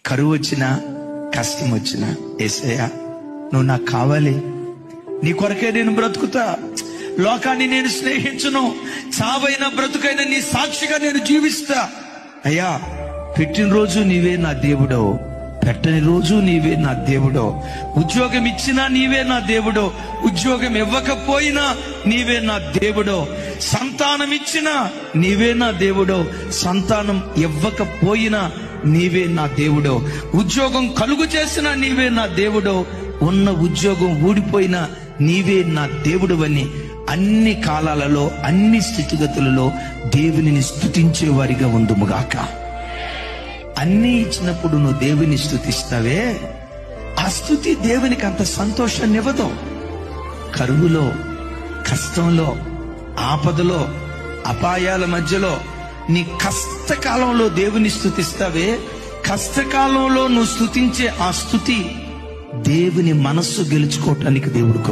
కరువు వచ్చినా, కష్టం వచ్చినా, యేసయ్యా నువ్వు నాకు కావాలి, నీ కొరకే నేను బ్రతుకుతా, లోకాన్ని నేను స్నేహించను, చావైన బ్రతుకైన నీ సాక్షిగా నేను జీవిస్తా. అయ్యా, పెట్టినరోజు నీవే నా దేవుడో, పెట్టని రోజు నీవే నా దేవుడో, ఉద్యోగం ఇచ్చినా నీవే నా దేవుడో, ఉద్యోగం ఇవ్వకపోయినా నీవే నా దేవుడో, సంతానం ఇచ్చినా నీవే నా దేవుడో, సంతానం ఇవ్వకపోయినా నీవే నా దేవుడో, ఉద్యోగం కలుగు చేసినా నీవే నా దేవుడో, ఉన్న ఉద్యోగం ఊడిపోయినా నీవే నా దేవుడు అని అన్ని కాలాలలో, అన్ని స్థితిగతులలో దేవునిని స్తుతించే వారిగా ఉందుముగాక. అన్ని ఇచ్చినప్పుడు నువ్వు దేవుని స్తుతిస్తావే, ఆ స్తుతి దేవునికి అంత సంతోషాన్ని ఇవ్వదు. కరువులో, కష్టంలో, ఆపదలో, అపాయాల మధ్యలో, నీ కష్టకాలంలో దేవుని స్తుతిస్తావే, కష్టకాలంలో నువ్వు స్తుతించే ఆ స్తుతి దేవుని మనస్సు గెలుచుకోవటానికి దేవుడు